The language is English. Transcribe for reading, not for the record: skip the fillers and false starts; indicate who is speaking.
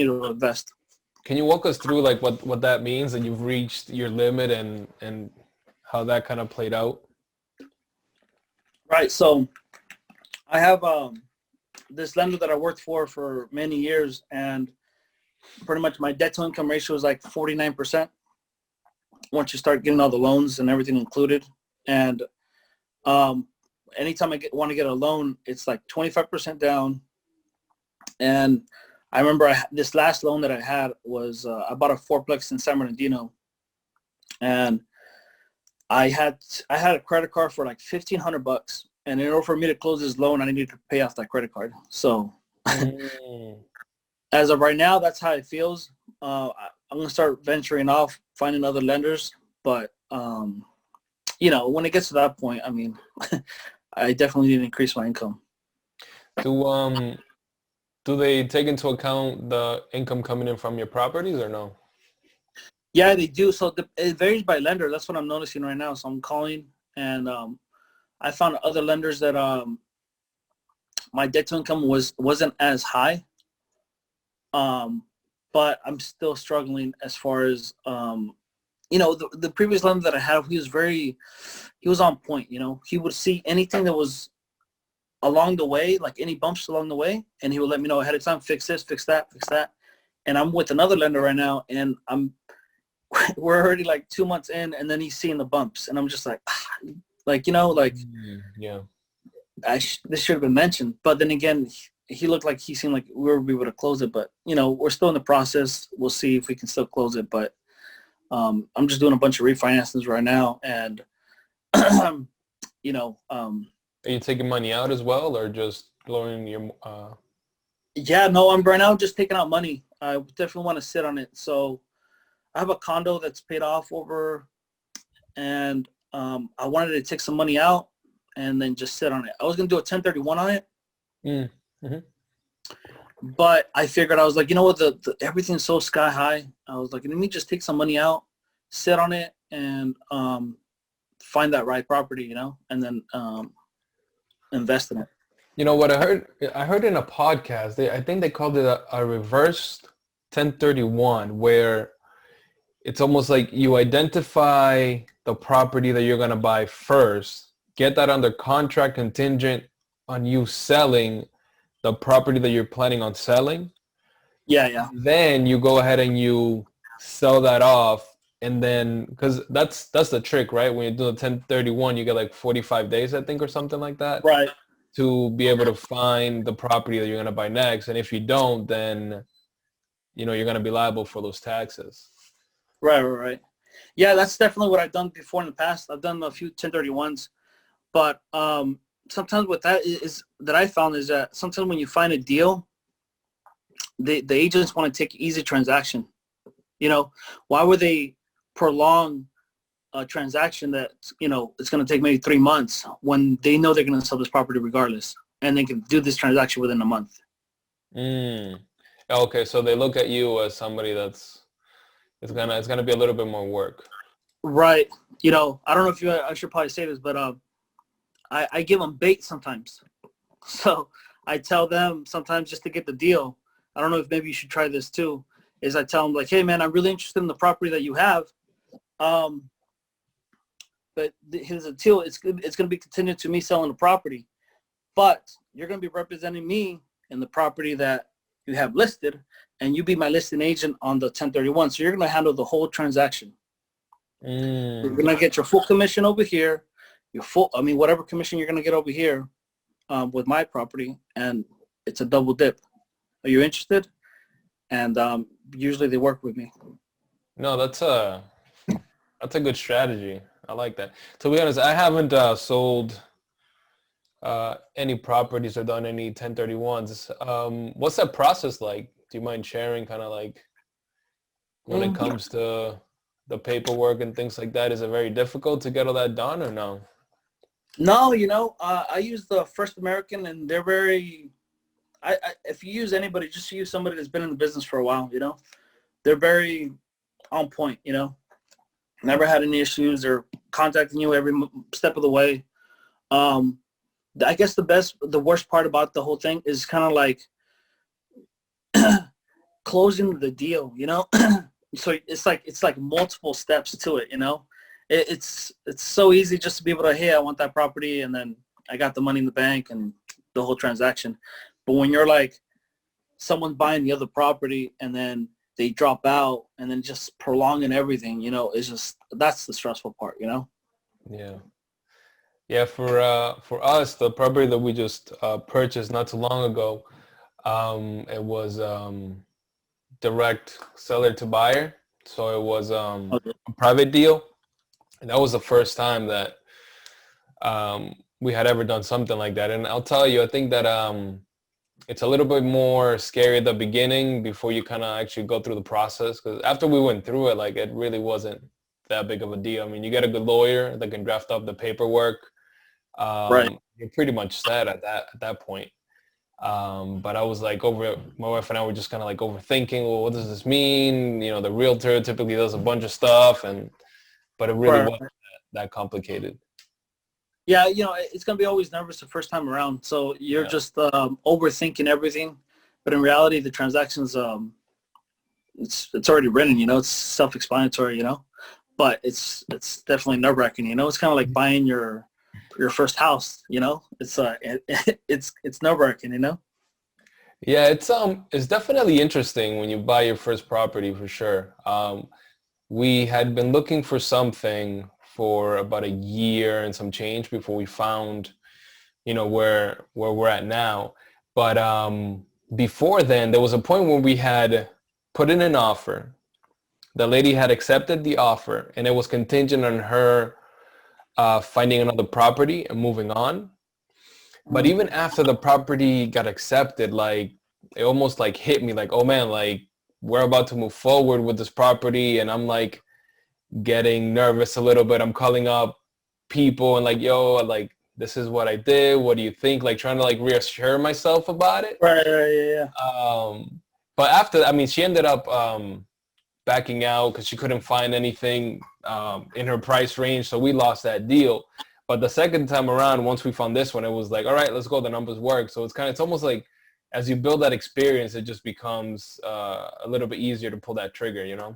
Speaker 1: to invest.
Speaker 2: Can you walk us through like what that means, that you've reached your limit, and how that kind of played out?
Speaker 1: Right. So I have this lender that I worked for many years, and pretty much my debt to income ratio is like 49% once you start getting all the loans and everything included. And anytime I want to get a loan, it's like 25% down. And I remember this last loan that I had was I bought a fourplex in San Bernardino, and I had a credit card for like $1,500, and in order for me to close this loan, I needed to pay off that credit card. So as of right now, that's how it feels. I'm gonna start venturing off, finding other lenders, but you know, when it gets to that point, I mean, I definitely need to increase my income.
Speaker 2: Do they take into account the income coming in from your properties or no?
Speaker 1: Yeah, they do. So it varies by lender. That's what I'm noticing right now. So I'm calling, and I found other lenders that my debt to income wasn't as high, but I'm still struggling as far as you know, the previous lender that I had, he was on point. You know, he would see anything that was along the way, like any bumps along the way, and he would let me know ahead of time, fix this, fix that, fix that. And I'm with another lender right now, and we're already like 2 months in, and then he's seeing the bumps, and I'm just like, like, you know, like,
Speaker 2: yeah,
Speaker 1: this should have been mentioned. But then again, he looked like he seemed like we were able to close it, but you know, we're still in the process. We'll see if we can still close it. But I'm just doing a bunch of refinances right now, and you know,
Speaker 2: are you taking money out as well, or just lowering your?
Speaker 1: Yeah, no, I'm right now just taking out money. I definitely want to sit on it. So I have a condo that's paid off over, and I wanted to take some money out and then just sit on it. I was gonna do a 1031 on it,
Speaker 2: Mm-hmm.
Speaker 1: but I figured, I was like, you know what, the everything's so sky high. I was like, let me just take some money out, sit on it, and find that right property, you know, and then invest in it.
Speaker 2: You know what I heard in a podcast, I think they called it a reversed 1031, where it's almost like you identify the property that you're going to buy first, get that under contract contingent on you selling the property that you're planning on selling.
Speaker 1: Yeah.
Speaker 2: Then you go ahead and you sell that off, and then, because that's the trick, right? When you do the 1031, you get like 45 days, I think, or something like that.
Speaker 1: Right.
Speaker 2: To be able to find the property that you're going to buy next. And if you don't, then, you know, you're going to be liable for those taxes.
Speaker 1: Right. Yeah, that's definitely what I've done before in the past. I've done a few 1031s, but sometimes what that is that I found is that sometimes when you find a deal, the agents want to take easy transaction. You know, why would they prolong a transaction that, you know, it's going to take maybe 3 months when they know they're going to sell this property regardless, and they can do this transaction within a month?
Speaker 2: Okay, so they look at you as somebody that's it's gonna be a little bit more work.
Speaker 1: Right. You know, I don't know if I should probably say this, but I give them bait sometimes. So I tell them sometimes, just to get the deal, I don't know if maybe you should try this too, is I tell them like, hey man, I'm really interested in the property that you have. But here's the deal, it's going to be contingent to me selling the property, but you're going to be representing me in the property that you have listed, and you be my listing agent on the 1031. So you're going to handle the whole transaction. You're going to get your full commission over here, whatever commission you're going to get over here with my property, and it's a double dip. Are you interested? And usually they work with me.
Speaker 2: No, that's a good strategy. I like that. To be honest, I haven't sold any properties or done any 1031s. What's that process like? Do you mind sharing, kind of like, when it comes to the paperwork and things like that? Is it very difficult to get all that done, or no?
Speaker 1: No, you know, I use the First American, and they're very, if you use anybody, just use somebody that's been in the business for a while, you know. They're very on point, you know. Never had any issues. They're contacting you every step of the way. I guess the worst part about the whole thing is kind of like closing the deal, you know. So it's like multiple steps to it, you know. It's so easy just to be able to, hey, I want that property, and then I got the money in the bank and the whole transaction. But when you're like someone buying the other property and then they drop out and then just prolonging everything, you know, it's just, that's the stressful part, you know.
Speaker 2: Yeah. Yeah, for us, the property that we just purchased not too long ago, it was direct seller to buyer, so it was
Speaker 1: Okay.
Speaker 2: a private deal, and that was the first time that we had ever done something like that. And I'll tell you, I think that it's a little bit more scary at the beginning before you kind of actually go through the process, because after we went through it, like, it really wasn't that big of a deal. I mean, you get a good lawyer that can draft up the paperwork.
Speaker 1: Right.
Speaker 2: You're pretty much set at that point. But I was like, my wife and I were just kind of like overthinking, well, what does this mean? You know, the realtor typically does a bunch of stuff, but it really
Speaker 1: Right.
Speaker 2: wasn't that complicated.
Speaker 1: Yeah, you know, it's gonna be always nervous the first time around. So you're
Speaker 2: Yeah.
Speaker 1: just overthinking everything, but in reality, the transactions, it's already written. You know, it's self-explanatory. You know, but it's definitely nerve-wracking. You know, it's kind of like buying your first house. You know, it's nerve-wracking. You know.
Speaker 2: Yeah, it's definitely interesting when you buy your first property, for sure. We had been looking for something for about a year and some change before we found, you know, where we're at now. But before then, there was a point where we had put in an offer. The lady had accepted the offer, and it was contingent on her finding another property and moving on. But
Speaker 1: Mhm.
Speaker 2: even after the property got accepted, like, it almost like hit me like, oh man, like, we're about to move forward with this property, and I'm like getting nervous a little bit. I'm calling up people and like, yo, like, this is what I did. What do you think? Like, trying to like reassure myself about it.
Speaker 1: Right. Right. Yeah. Yeah.
Speaker 2: But after, I mean, she ended up backing out because she couldn't find anything in her price range. So we lost that deal. But the second time around, once we found this one, it was like, all right, let's go. The numbers work. So it's almost like as you build that experience, it just becomes a little bit easier to pull that trigger, you know?